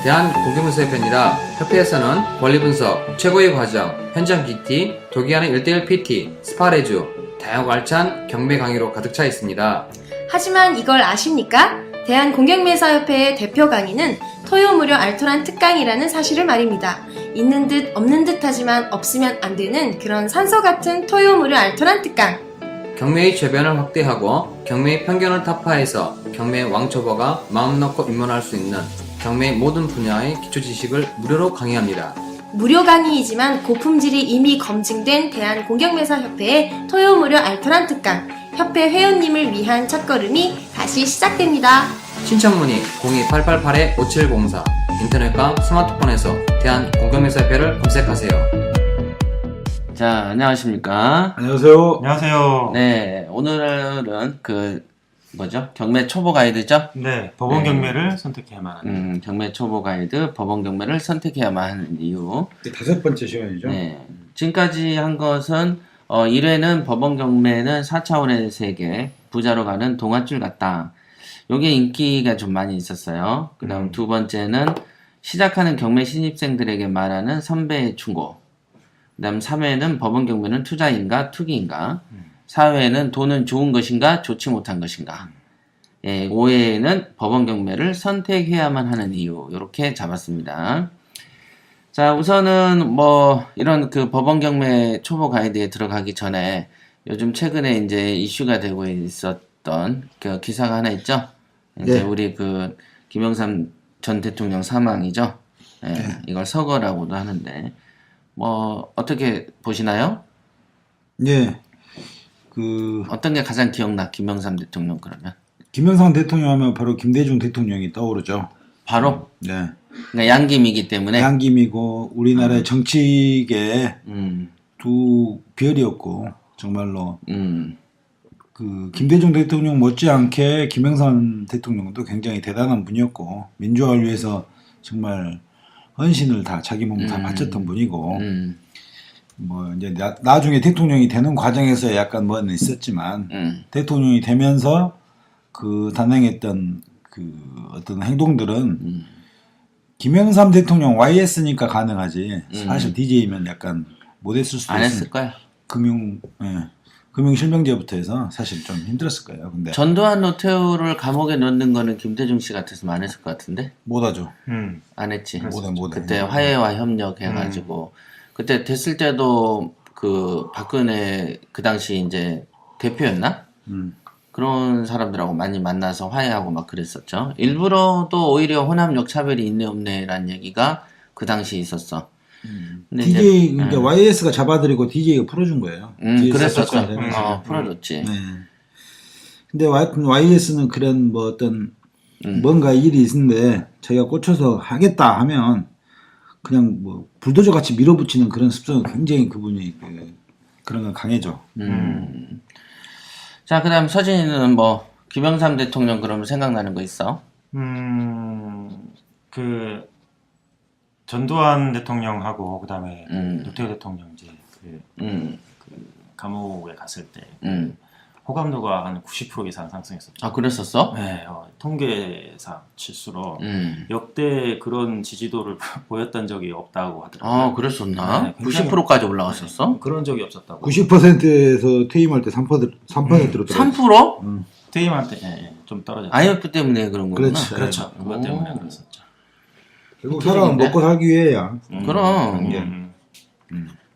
대한공경문서협회입니다. 협회에서는 권리분석, 최고의 과정, 현장 PT, 도기하는 1대1 PT, 스파레주, 다양하고 알찬 경매 강의로 가득 차 있습니다. 하지만 이걸 아십니까? 대한공경매사협회의 대표 강의는 토요 무료 알토란 특강이라는 사실을 말입니다. 있는 듯 없는 듯 하지만 없으면 안 되는 그런 산소 같은 토요 무료 알토란 특강. 경매의 죄변을 확대하고 경매의 편견을 타파해서 경매의 왕초보가 마음 놓고 입문할 수 있는 경매의 모든 분야의 기초 지식을 무료로 강의합니다. 무료 강의이지만 고품질이 이미 검증된 대한공경매사협회의 토요 무료 알토란 특강. 협회 회원님을 위한 첫걸음이 다시 시작됩니다. 신청 문의 02-888-5704 인터넷과 스마트폰에서 대한공경매사협회를 검색하세요. 자, 안녕하십니까. 안녕하세요. 안녕하세요. 네, 오늘은 경매 초보 가이드죠? 네, 법원 경매를 선택해야만 하는. 경매 초보 가이드, 법원 경매를 선택해야만 하는 이유. 5번째 시간이죠. 네, 지금까지 한 것은 1회는 법원 경매는 4차원의 세계, 부자로 가는 동아줄 같다. 요게 인기가 좀 많이 있었어요. 그 다음 두 번째는 시작하는 경매 신입생들에게 말하는 선배의 충고. 그 다음 3회는 법원 경매는 투자인가 투기인가. 4회는 돈은 좋은 것인가 좋지 못한 것인가. 예, 5회는 법원 경매를 선택해야만 하는 이유. 이렇게 잡았습니다. 자, 우선은 이런 법원 경매 초보 가이드에 들어가기 전에 요즘 최근에 이제 이슈가 되고 있었던 그 기사가 하나 있죠. 이제 네. 우리 김영삼 전 대통령 사망이죠. 예, 네. 이걸 서거라고도 하는데 어떻게 보시나요? 예. 어떤 게 가장 기억나? 김영삼 대통령 그러면? 김영삼 대통령 하면 바로 김대중 대통령이 떠오르죠. 바로? 네. 그러니까 양김이기 때문에? 양김이고 우리나라의 정치계의 두 별이었고 정말로 김대중 대통령 못지않게 김영삼 대통령도 굉장히 대단한 분이었고 민주화를 위해서 정말 헌신을 다 자기 몸을 다 바쳤던 분이고 이제 나중에 대통령이 되는 과정에서 약간 뭐는 있었지만 대통령이 되면서 단행했던 어떤 행동들은 김영삼 대통령 YS니까 가능하지 사실 DJ면 약간 못했을 수도 안 있어요. 했을 거야. 금융실명제부터 해서 사실 좀 힘들었을 거예요. 근데 전두환 노태우를 감옥에 넣는 거는 김대중 씨 같았으면 안 했을 것 같은데? 못하죠. 안 했지. 못해. 그때 화해와 협력해가지고 그때 됐을 때도 박근혜 그 당시 이제 대표였나? 그런 사람들하고 많이 만나서 화해하고 막 그랬었죠. 일부러 또 오히려 호남역 차별이 있네 없네라는 얘기가 그 당시 있었어. 근데 DJ 그러니까 YS가 잡아들이고 DJ가 풀어준 거예요. 그랬었죠. 풀어줬지. 네. 근데 YS는 그런 어떤 뭔가 일이 있는데 자기가 꽂혀서 하겠다 하면 그냥 불도저 같이 밀어붙이는 그런 습성은 굉장히 그분이 그런 건 강해져. 자, 그다음 서진이는 김영삼 대통령 그러면 생각나는 거 있어? 전두환 대통령하고 그다음에 노태우 대통령 이제 감옥에 갔을 때 호감도가 한 90% 이상 상승했었죠. 아, 그랬었어? 네, 통계상 치수로 역대 그런 지지도를 보였던 적이 없다고 하더라고요. 아, 그랬었나? 네, 굉장히 90%까지 올라갔었어? 그런 적이 없었다고. 90%에서 퇴임할 때 3%로 3%? 퇴임할 때 좀 떨어졌죠. IMF 때문에 그런 거구나. 그렇지. 그렇죠. 그것 때문에 그랬었죠. 결국 사람은 먹고 살기 위해야. 그럼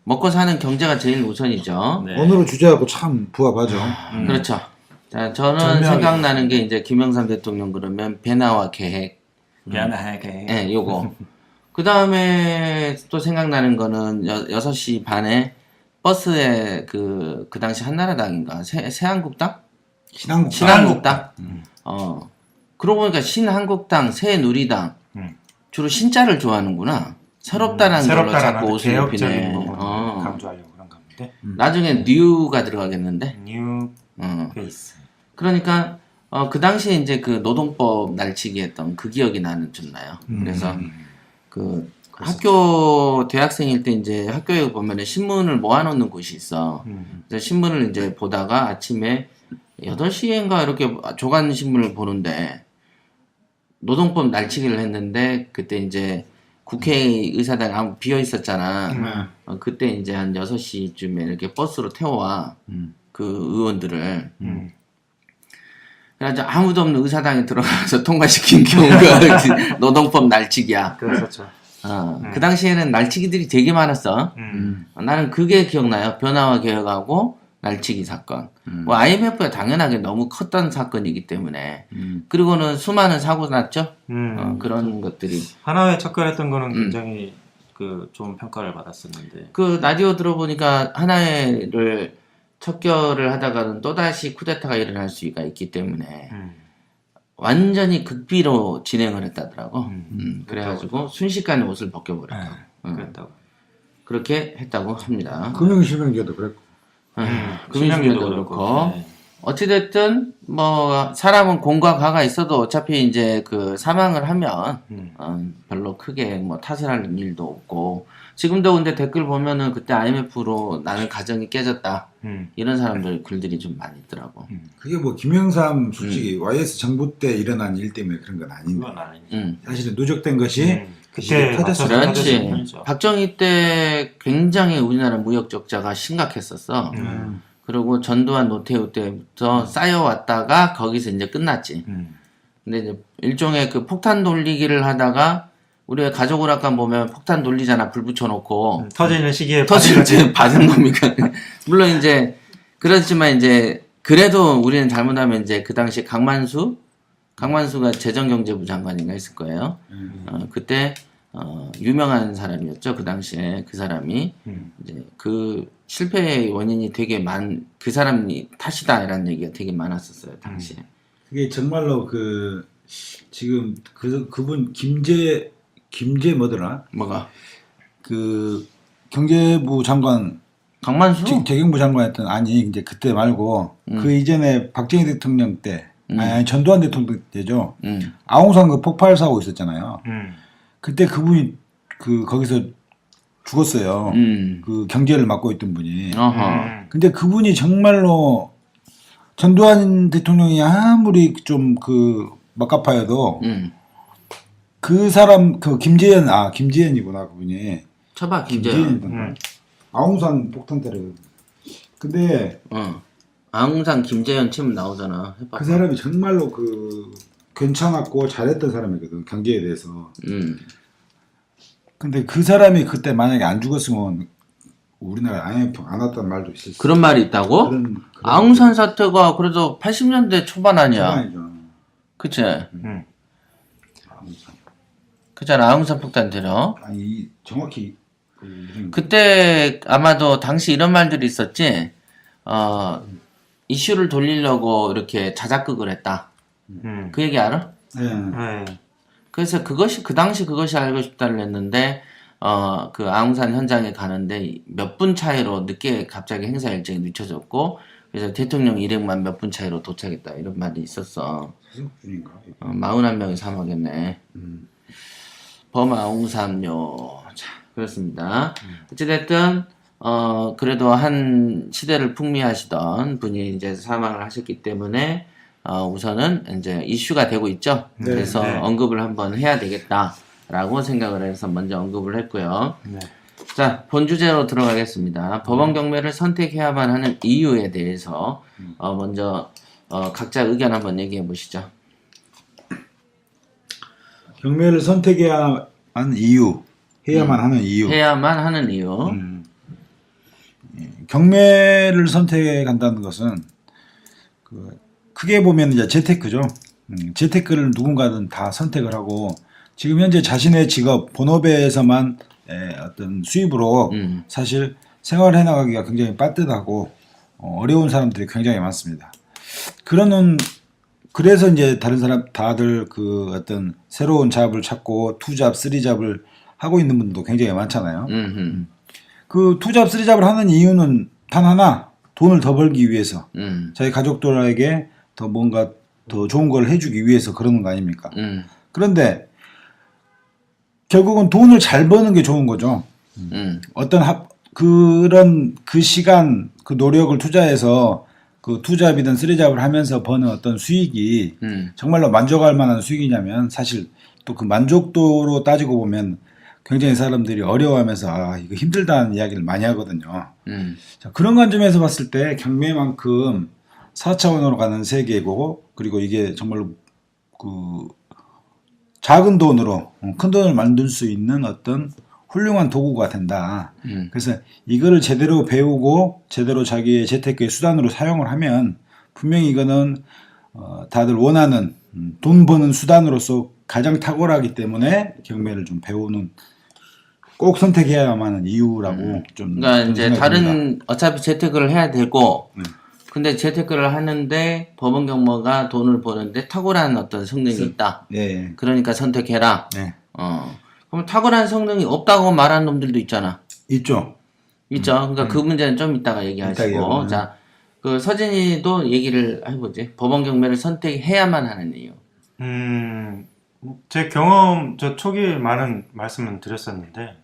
먹고 사는 경제가 제일 우선이죠. 네. 오늘의 주제하고 참 부합하죠. 그렇죠. 자, 저는 생각나는 게 이제 김영삼 대통령 그러면 배나와 계획. 미안하게. 네, 요거. 그 다음에 또 생각나는 거는 6시 반에 버스에 그 당시 한나라당인가? 새한국당? 신한국당? 그러고 보니까 신한국당, 새누리당. 주로 신자를 좋아하는구나. 새롭다라는 걸로 자꾸 옷을 개혁적인 입히네. 부분을 강조하려고 그런 건데. 나중에 뉴가 들어가겠는데? 뉴 베이스. 그러니까 그 당시에 이제 노동법 날치기 했던 그 기억이 좀 나요. 그래서 학교 대학생일 때 이제 학교에 보면은 신문을 모아놓는 곳이 있어. 그래서 신문을 이제 보다가 아침에 8시인가 이렇게 조간 신문을 보는데 노동법 날치기를 했는데 그때 이제 국회의사당이 아무 비어 있었잖아. 그때 이제 한 6시쯤에 이렇게 버스로 태워와 그 의원들을. 그래가지고 아무도 없는 의사당에 들어가서 통과시킨 경우가 노동법 날치기야. 그랬었죠. 그 당시에는 날치기들이 되게 많았어. 나는 그게 기억나요. 변화와 개혁하고 날치기 사건. 뭐 IMF가 당연하게 너무 컸던 사건이기 때문에. 그리고는 수많은 사고 났죠. 그런 것들이. 하나에 접근했던 거는 굉장히 그 좋은 평가를 받았었는데. 그 라디오 들어보니까 하나회를 척결을 하다가는 또다시 쿠데타가 일어날 수가 있기 때문에 완전히 극비로 진행을 했다더라고. 그래가지고 순식간에 옷을 벗겨버렸다고. 그랬다고. 그렇게 했다고 합니다. 금융실명제도 그랬고. 금융실명도 그렇고. 네. 어찌됐든 뭐 사람은 공과 과가 있어도 어차피 이제 그 사망을 하면 별로 크게 뭐 탓을 할 일도 없고, 지금도 근데 댓글 보면은 그때 IMF로 나는 가정이 깨졌다 이런 사람들 글들이 좀 많이 있더라고. 그게 뭐 김영삼 솔직히 YS 정부 때 일어난 일 때문에 그런 건 아닌데 그건 아니지. 사실은 누적된 것이 그때 터졌어. 그렇지. 박정희 때 굉장히 우리나라 무역 적자가 심각했었어. 그리고 전두환 노태우 때부터 쌓여왔다가 거기서 이제 끝났지. 근데 이제 일종의 그 폭탄 돌리기를 하다가 우리가 가족오락관 보면 폭탄 돌리잖아. 불 붙여놓고. 터지는 시기에 터질 때 받은 겁니까? 물론 이제 그렇지만 이제 그래도 우리는 잘못하면 이제 그 당시 강만수가 재정경제부 장관인가 했을 거예요. 그때 유명한 사람이었죠. 그 당시에 그 사람이 이제 그 실패의 원인이 되게 그 사람이 탓이다라는 얘기가 되게 많았었어요. 당시에. 그게 정말로 그 지금 그분 김제 뭐더라? 뭐가? 그 경제부 장관 강만수? 재경부 장관했던 아니 이제 그때 말고 그 이전에 박정희 대통령 때 아니 전두환 대통령 때죠. 아웅산 그 폭발 사고 있었잖아요. 그때 그분이 그 거기서 죽었어요. 그 경제를 맡고 있던 분이. 근데 그분이 정말로 전두환 대통령이 아무리 좀 그 막가파여도 그 사람 그 김재현이구나 그분이. 쳐봐 김재현. 아웅산 폭탄 때를. 근데 아웅산 김재현 치면 나오잖아. 해봐. 그 사람이 정말로 그 괜찮았고 잘했던 사람이거든 경제에 대해서. 근데 그 사람이 그때 만약에 안 죽었으면 우리나라 IMF 안 왔다는 말도 있었어. 그런 말이 있다고? 아웅산 사태가 그래도 80년대 초반 아니야? 초반이죠. 그치? 아웅산. 그잖아. 아웅산 폭탄 테러. 아니 정확히 그때 아마도 당시 이런 말들이 있었지. 이슈를 돌리려고 이렇게 자작극을 했다. 그 얘기 알아? 네. 그래서 그 당시 그것이 알고 싶다를 했는데, 그 아웅산 현장에 가는데 몇 분 차이로 늦게 갑자기 행사 일정이 늦춰졌고, 그래서 대통령 일행만 몇 분 차이로 도착했다. 이런 말이 있었어. 41명이 사망했네. 범아웅산요. 자, 그렇습니다. 어찌됐든, 그래도 한 시대를 풍미하시던 분이 이제 사망을 하셨기 때문에, 우선은 이제 이슈가 되고 있죠. 네, 그래서 언급을 한번 해야 되겠다라고 생각을 해서 먼저 언급을 했고요. 자, 본 주제로 들어가겠습니다. 법원 경매를 선택해야만 하는 이유에 대해서 먼저 각자 의견 한번 얘기해 보시죠. 경매를 선택해야 하는 이유, 해야만 하는 이유. 해야만 하는 이유. 경매를 선택한다는 것은 크게 보면 이제 재테크죠. 재테크를 누군가는 다 선택을 하고 지금 현재 자신의 직업, 본업에서만 어떤 수입으로 사실 생활해 나가기가 굉장히 빠듯하고 어려운 사람들이 굉장히 많습니다. 그래서 이제 다들 그 어떤 새로운 잡을 찾고 투잡, 쓰리잡을 하고 있는 분들도 굉장히 많잖아요. 그 투잡, 쓰리잡을 하는 이유는 단 하나, 돈을 더 벌기 위해서 자기 가족들에게 더 뭔가 더 좋은 걸 해주기 위해서 그러는 거 아닙니까? 그런데 결국은 돈을 잘 버는 게 좋은 거죠. 어떤 그런 그 시간 그 노력을 투자해서 그 투잡이든 쓰리잡을 하면서 버는 어떤 수익이 정말로 만족할 만한 수익이냐면 사실 또 그 만족도로 따지고 보면 굉장히 사람들이 어려워하면서 아 이거 힘들다는 이야기를 많이 하거든요. 자, 그런 관점에서 봤을 때 경매만큼 4차원으로 가는 세계고 그리고 이게 정말로 그 작은 돈으로 큰 돈을 만들 수 있는 어떤 훌륭한 도구가 된다. 그래서 이거를 제대로 배우고 제대로 자기의 재테크의 수단으로 사용을 하면 분명히 이거는 다들 원하는 돈 버는 수단으로서 가장 탁월하기 때문에 경매를 좀 배우는 꼭 선택해야만 하는 이유라고 좀. 그러니까 이제 생각이 다른 듭니다. 어차피 재테크를 해야 되고, 근데 재테크를 하는데 법원 경매가 돈을 버는데 탁월한 어떤 성능이 있다. 예. 그러니까 선택해라. 네. 그럼 탁월한 성능이 없다고 말하는 놈들도 있잖아. 있죠. 있죠. 그러니까 그 문제는 좀 이따가 얘기하시고. 이따가 자, 그 서진이도 얘기를 해보지. 법원 경매를 선택해야만 하는 이유. 제 경험, 저 초기에 많은 말씀은 드렸었는데,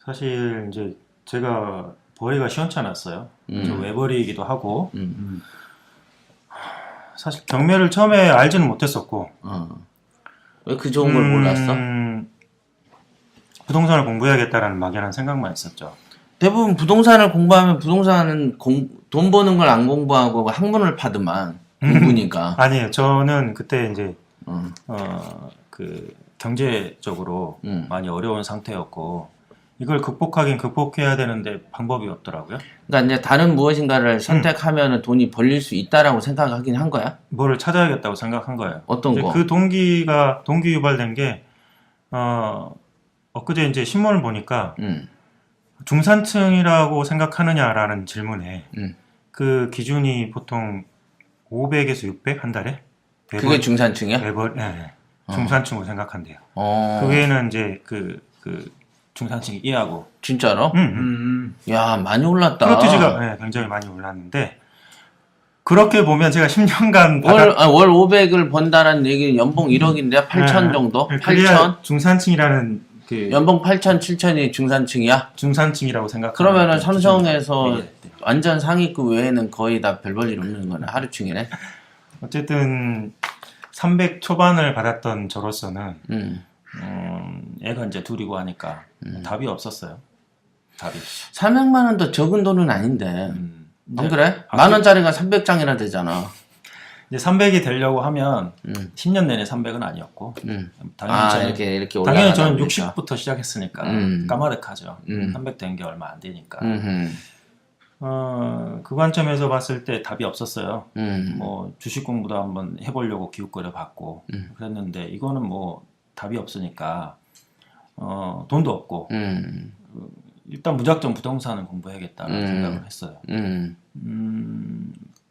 사실 이제 제가 벌이가 시원치 않았어요. 저 외벌이이기도 하고, 사실 경매를 처음에 알지는 못했었고, 왜 그 좋은 걸 몰랐어? 부동산을 공부해야겠다라는 막연한 생각만 있었죠. 대부분 부동산을 공부하면 부동산은 돈 버는 걸 안 공부하고 학문을 파더만 공부니까. 아니에요. 저는 그때 이제 그 경제적으로 많이 어려운 상태였고 이걸 극복해야 되는데 방법이 없더라고요. 그러니까 이제 다른 무엇인가를 선택하면 돈이 벌릴 수 있다라고 생각하긴 한 거야? 뭐를 찾아야겠다고 생각한 거예요. 어떤 거? 그 동기 유발된 게 엊그제 이제 신문을 보니까 중산층이라고 생각하느냐라는 질문에 그 기준이 보통 500에서 600 한 달에? 그게 중산층이야? 네. 중산층으로 생각한대요. 그 외에는 이제 그 중산층이 이하고. 진짜로? 야, 많이 올랐다. 프로티지가 굉장히 많이 올랐는데 그렇게 보면 제가 10년간 월 500을 번다라는 얘기는 연봉 1억인데 8천 정도? 8천? 중산층이라는 그 연봉 8천, 7천이 중산층이야? 중산층이라고 생각하는 그러면은 삼성에서 완전 상위급 외에는 거의 다 별 볼 일 없는 거네. 하루층이네. 어쨌든 300 초반을 받았던 저로서는 애가 이제 둘이고 하니까 답이 없었어요. 답이. 300만 원도 적은 돈은 아닌데. 안 그래? 아, 만 원짜리가 300장이나 되잖아. 이제 300이 되려고 하면 10년 내내 300은 아니었고 당연히 이렇게 당연히 저는 올라가다 60부터 시작했으니까 까마득하죠. 300 된 게 얼마 안 되니까. 그 관점에서 봤을 때 답이 없었어요. 뭐 주식 공부도 한번 해보려고 기웃거려 봤고 그랬는데 이거는 뭐 답이 없으니까 돈도 없고 일단 무작정 부동산을 공부해야겠다는 생각을 했어요.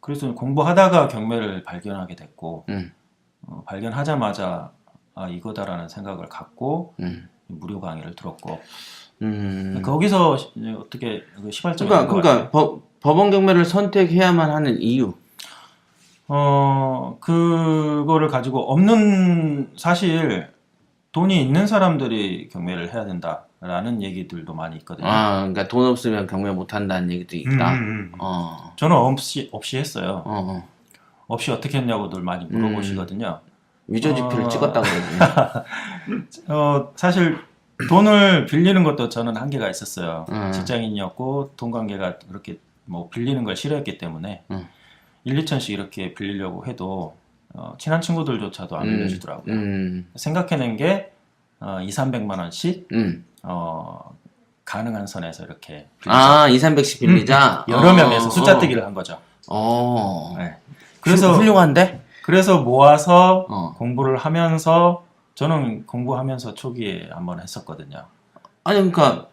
그래서 공부하다가 경매를 발견하게 됐고 발견하자마자 아 이거다라는 생각을 갖고 무료 강의를 들었고 거기서 어떻게 시발점이 그러니까 법원 경매를 선택해야만 하는 이유. 그거를 가지고 사실 돈이 있는 사람들이 경매를 해야 된다라는 얘기들도 많이 있거든요. 그러니까 돈 없으면 경매 못 한다는 얘기도 있다. 저는 없이 했어요. 없이 어떻게 했냐고들 많이 물어보시거든요. 위조지표를 찍었다 그러지. 사실 돈을 빌리는 것도 저는 한계가 있었어요. 직장인이었고 돈 관계가 그렇게 뭐 빌리는 걸 싫어했기 때문에 1, 2천씩 이렇게 빌리려고 해도 친한 친구들조차도 안 빌려주더라고요. 생각해낸 게 2, 300만 원씩 가능한 선에서 이렇게 2, 300씩 빌리자? 여러 명에서 숫자뜨기를 한 거죠. 네. 그래서 훌륭한데? 그래서 모아서 공부를 하면서 저는 공부하면서 초기에 한번 했었거든요. 아니 그러니까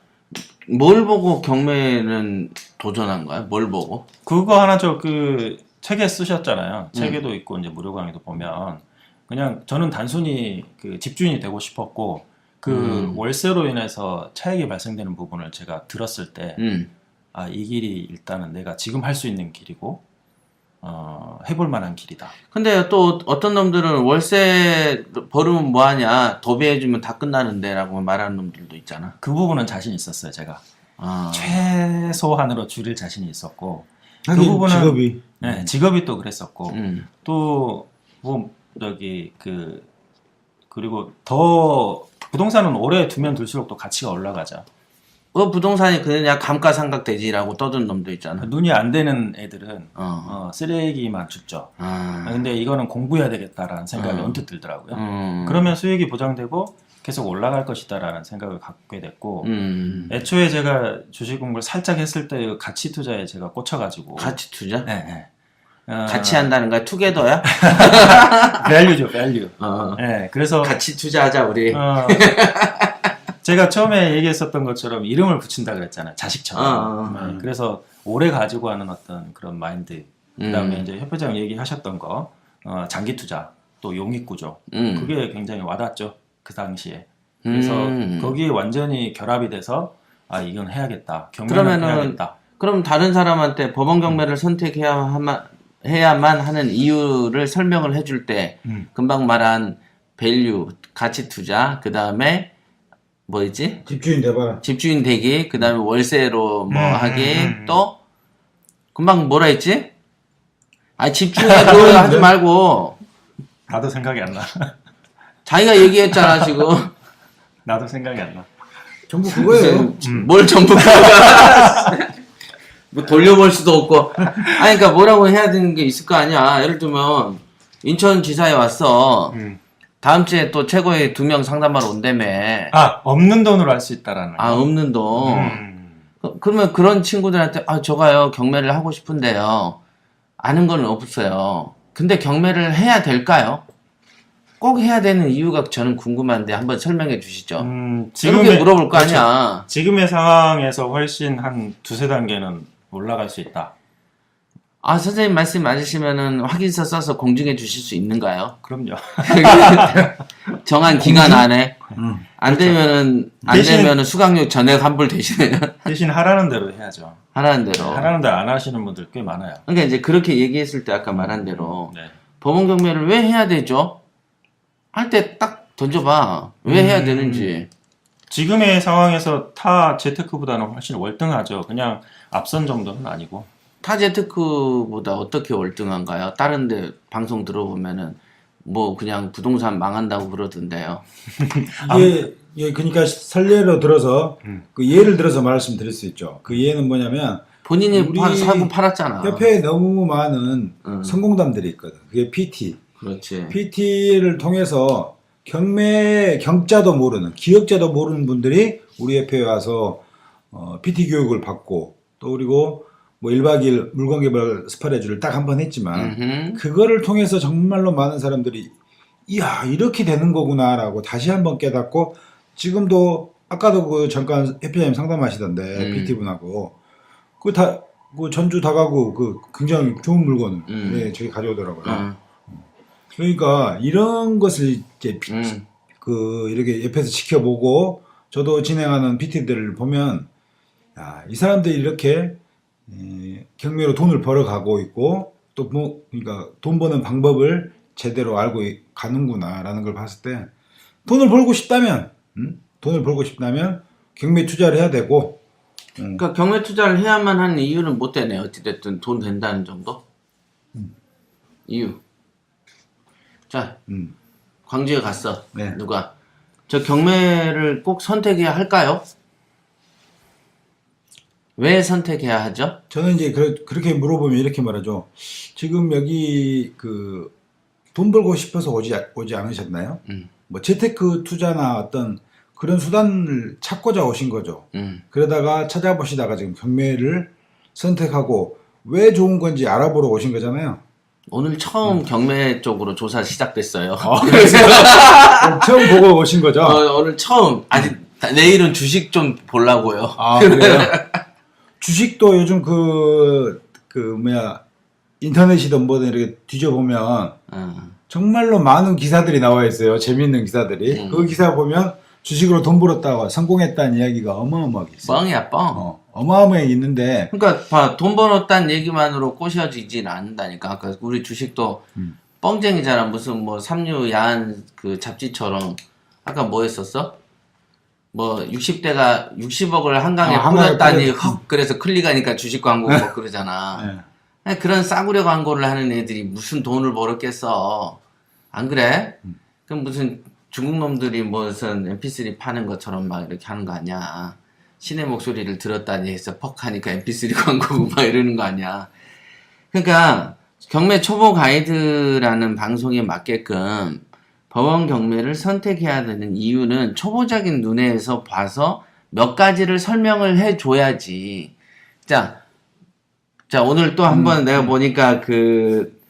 뭘 보고 경매는 도전한 거야? 뭘 보고? 그거 하나 그 책에 쓰셨잖아요. 책에도 있고 이제 무료 강의도 보면 그냥 저는 단순히 그 집주인이 되고 싶었고 그 월세로 인해서 차익이 발생되는 부분을 제가 들었을 때 이 길이 일단은 내가 지금 할 수 있는 길이고 해볼 만한 길이다. 근데 또 어떤 놈들은 월세 벌으면 뭐하냐 도배해주면 다 끝나는데 라고 말하는 놈들도 있잖아. 그 부분은 자신 있었어요. 제가 최소한으로 줄일 자신이 있었고 그 부분은 네, 직업이 또 그랬었고 음. 또 뭐 저기 그리고 더 부동산은 오래 두면 둘수록 또 가치가 올라가죠. 부동산이 그냥 감가상각대지라고 떠든 놈도 있잖아. 눈이 안 되는 애들은 어. 쓰레기만 줍죠. 아. 근데 이거는 공부해야 되겠다라는 생각이 언뜻 들더라고요. 음. 그러면 수익이 보장되고 계속 올라갈 것이다라는 생각을 갖게 됐고 애초에 제가 주식 공부를 살짝 했을 때 가치 투자에 제가 꽂혀가지고 가치 투자? 네, 네. 같이 한다는 거야? 투게더야? 밸류죠, 밸류. 어. 네, 그래서 같이 투자하자 우리. 제가 처음에 얘기했었던 것처럼 이름을 붙인다 그랬잖아요. 자식처럼. 네, 그래서 오래 가지고 하는 어떤 그런 마인드. 그다음에 이제 협회장 얘기하셨던 거 장기 투자, 또 용익 구조. 그게 굉장히 와닿죠. 그 당시에. 그래서 거기에 완전히 결합이 돼서 이건 해야겠다. 경매는 해야겠다. 그럼 다른 사람한테 법원 경매를 해야만 하는 이유를 설명을 해줄 때 금방 말한 밸류, 가치 투자, 그 다음에 뭐였지? 집주인 돼봐라. 집주인 되기, 그 다음에 월세로 뭐 하기, 또 금방 뭐라 했지? 집주인으로 하지 말고 나도 생각이 안 나. 자기가 얘기했잖아 지금. 나도 생각이 안 나. 전부 그거예요. 뭘 전부 그거야. 뭐 돌려볼 수도 없고. 그러니까 뭐라고 해야 되는 게 있을 거 아니야. 예를 들면 인천지사에 왔어. 다음 주에 또 최고의 2명 상담하러 온다며. 없는 돈으로 할 수 있다라는. 없는 돈. 그러면 그런 친구들한테 저가요 경매를 하고 싶은데요. 아는 건 없어요. 근데 경매를 해야 될까요? 꼭 해야 되는 이유가 저는 궁금한데 한번 설명해 주시죠. 이렇게 물어볼 거 아니야. 지금의 상황에서 훨씬 한 두세 단계는 올라갈 수 있다. 선생님 말씀 맞으시면은 확인서 써서 공증해 주실 수 있는가요? 그럼요. 정한 기간 안에. 안 되면은, 대신- 수강료 전액 환불 대신에. 대신 하라는 대로 해야죠. 하라는 대로. 하라는 대로 안 하시는 분들 꽤 많아요. 그러니까 이제 그렇게 얘기했을 때 아까 말한 대로. 네. 법원 경매를 왜 해야 되죠? 할 때 딱 던져봐. 왜 해야 되는지. 지금의 상황에서 타 재테크보다는 훨씬 월등하죠. 그냥 앞선 정도는 아니고. 타재테크보다 어떻게 월등한가요? 다른 데 방송 들어보면은 뭐 그냥 부동산 망한다고 그러던데요. 이게 그러니까 선례로 들어서 그 예를 들어서 말씀드릴 수 있죠. 그 예는 뭐냐면 본인이 우리 사고 팔았잖아. 협회에 너무 많은 성공담들이 있거든. 그게 PT. 그렇지. PT를 통해서 경자도 모르는, 기억자도 모르는 분들이 우리 협회에 와서 PT 교육을 받고 또 그리고 뭐 1박 2일 물건 개발 스파레주를 딱 한 번 했지만 그거를 통해서 정말로 많은 사람들이 이야 이렇게 되는 거구나라고 다시 한번 깨닫고 지금도 아까도 그 잠깐 협회장님 상담하시던데 PT분하고 그 전주 다가구 그 굉장히 좋은 물건을 네, 저기 가져오더라고요. 그러니까 이런 것을 이제 이렇게 옆에서 지켜보고 저도 진행하는 PT들을 보면 이 사람들이 이렇게 경매로 돈을 벌어가고 있고 또 뭐 그러니까 돈 버는 방법을 제대로 알고 가는구나라는 걸 봤을 때 돈을 벌고 싶다면 경매 투자를 해야 되고 그러니까 경매 투자를 해야만 하는 이유는 못 되네. 어찌됐든 돈 된다는 정도? 이유. 자, 광주에 갔어. 네. 누가? 저 경매를 꼭 선택해야 할까요? 왜 선택해야 하죠? 저는 이제 그렇게 물어보면 이렇게 말하죠. 지금 여기 돈 벌고 싶어서 오지 않으셨나요? 뭐 재테크 투자나 어떤 그런 수단을 찾고자 오신 거죠. 그러다가 찾아보시다가 지금 경매를 선택하고 왜 좋은 건지 알아보러 오신 거잖아요. 오늘 처음 경매 쪽으로 조사 시작됐어요. 처음 보고 오신 거죠? 오늘 처음. 아직 내일은 주식 좀 보려고요. 그래요? 주식도 요즘 인터넷이든 뭐든 이렇게 뒤져보면 정말로 많은 기사들이 나와 있어요. 재미있는 기사들이. 그 기사 보면 주식으로 돈 벌었다고 성공했다는 이야기가 어마어마하게 있어요. 뻥이야, 뻥. 어마어마하게 있는데. 그러니까 봐, 돈 벌었다는 얘기만으로 꼬셔지진 않는다니까. 아까 우리 주식도 뻥쟁이잖아. 무슨 뭐 삼류 야한 그 잡지처럼. 아까 뭐 했었어? 뭐 60대가 60억을 한강에 뿌렸다니 헉 그래서 클릭하니까 주식 광고 뭐 그러잖아. 그런 싸구려 광고를 하는 애들이 무슨 돈을 벌었겠어. 안 그래? 그럼 무슨 중국 놈들이 무슨 mp3 파는 것처럼 막 이렇게 하는 거 아니야. 신의 목소리를 들었다니 해서 퍽 하니까 mp3 광고고 막 이러는 거 아니야. 그러니까 경매 초보 가이드라는 방송에 맞게끔 법원 경매를 선택해야 되는 이유는 초보적인 눈에서 봐서 몇 가지를 설명을 해줘야지. 자, 오늘 또 한번 내가 보니까 그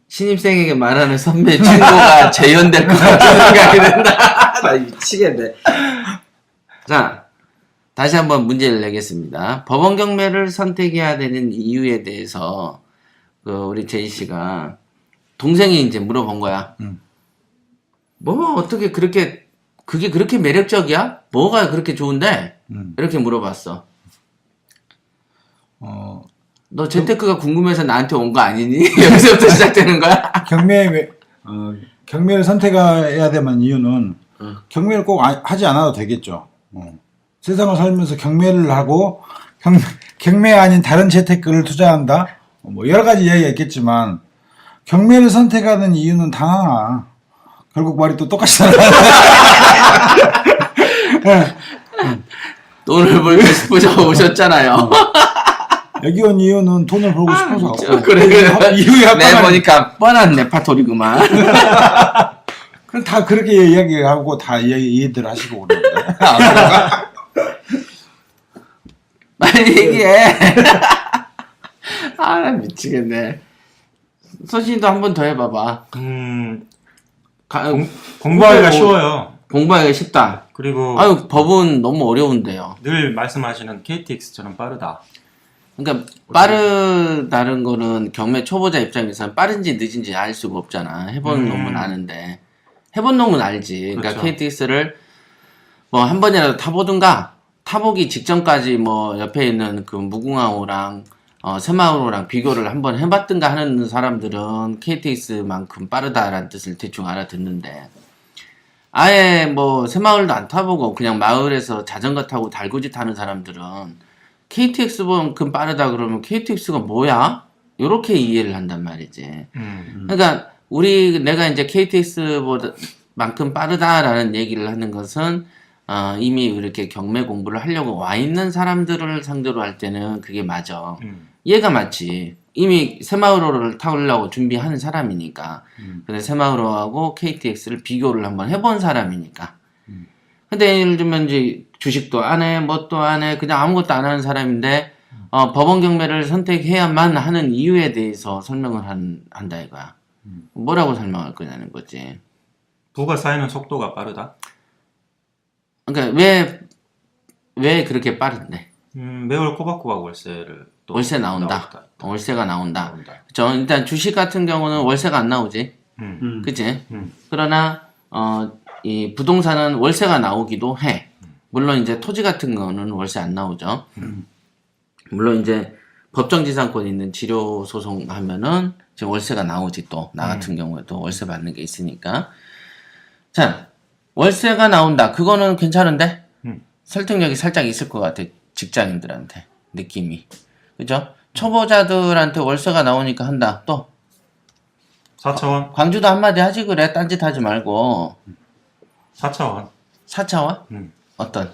신입생에게 말하는 선배 친구가 재연될 것 같은 생각이 든다. 나 미치겠네. 자, 다시 한번 문제를 내겠습니다. 법원 경매를 선택해야 되는 이유에 대해서 우리 제이 씨가 동생이 이제 물어본 거야. 뭐 어떻게 그렇게 그게 그렇게 매력적이야? 뭐가 그렇게 좋은데? 이렇게 물어봤어. 너 재테크가 궁금해서 나한테 온 거 아니니? 여기서부터 시작되는 거야? 경매를 선택해야 되는 이유는 경매를 꼭 하지 않아도 되겠죠. 세상을 살면서 경매를 하고 경매 아닌 다른 재테크를 투자한다. 뭐 여러 가지 이야기가 있겠지만 경매를 선택하는 이유는 단 하나. 결국 말이 또 똑같이 나와. 돈을 벌고 싶으셔 오셨잖아요. 여기 온 이유는 돈을 벌고 싶어서. 그래. 이유야. 내 보니까 뻔한 네파토리구만. 그럼 다 그렇게 이야기하고 다 이해들 하시고 그러는데. 빨리 얘기해. 나 미치겠네. 서신도 한 번 더 해봐봐. 공부하기가 쉬워요. 공부하기가 쉽다. 그리고 아유, 법은 너무 어려운데요. 늘 말씀하시는 KTX처럼 빠르다. 그러니까 빠르다는 거는 경매 초보자 입장에서는 빠른지 늦은지 알 수가 없잖아. 해본 놈은 아는데. 해본 놈은 알지. 그러니까 그렇죠. KTX를 뭐 한 번이라도 타보든가 타보기 직전까지 뭐 옆에 있는 그 무궁화호랑 새마을호랑 비교를 한번 해봤든가 하는 사람들은 KTX만큼 빠르다라는 뜻을 대충 알아듣는데 아예 뭐 새마을도 안 타보고 그냥 마을에서 자전거 타고 달구지 타는 사람들은 KTX만큼 빠르다 그러면 KTX가 뭐야? 요렇게 이해를 한단 말이지. 그러니까 내가 이제 KTX만큼 빠르다라는 얘기를 하는 것은 이미 이렇게 경매 공부를 하려고 와 있는 사람들을 상대로 할 때는 그게 맞아. 얘가 맞지. 이미 새마을호를 타려고 준비하는 사람이니까. 근데 새마을호하고 KTX를 비교를 한번 해본 사람이니까. 근데 예를 들면 이제 주식도 안 해, 뭣도 안 해, 그냥 아무것도 안 하는 사람인데 법원 경매를 선택해야만 하는 이유에 대해서 설명을 한다 이거야. 뭐라고 설명할 거냐는 거지. 부가 쌓이는 속도가 빠르다. 그러니까 왜 그렇게 빠른데? 매월 꼬박꼬박 월세를 또 월세 나온다. 나오겠다. 월세가 나온다. 그쵸? 일단 주식 같은 경우는 월세가 안 나오지. 그치? 그러나 이 부동산은 월세가 나오기도 해. 물론 이제 토지 같은 거는 월세 안 나오죠. 물론 이제 법정지상권 있는 지료 소송 하면은 지금 월세가 나오지 또. 나 같은 경우에도 월세 받는 게 있으니까. 자, 월세가 나온다. 그거는 괜찮은데? 설득력이 살짝 있을 것 같아. 직장인들한테. 느낌이. 그죠? 초보자들한테 월세가 나오니까 한다. 또. 4차원. 광주도 한마디 하지 그래. 딴짓 하지 말고. 4차원. 4차원? 음. 어떤?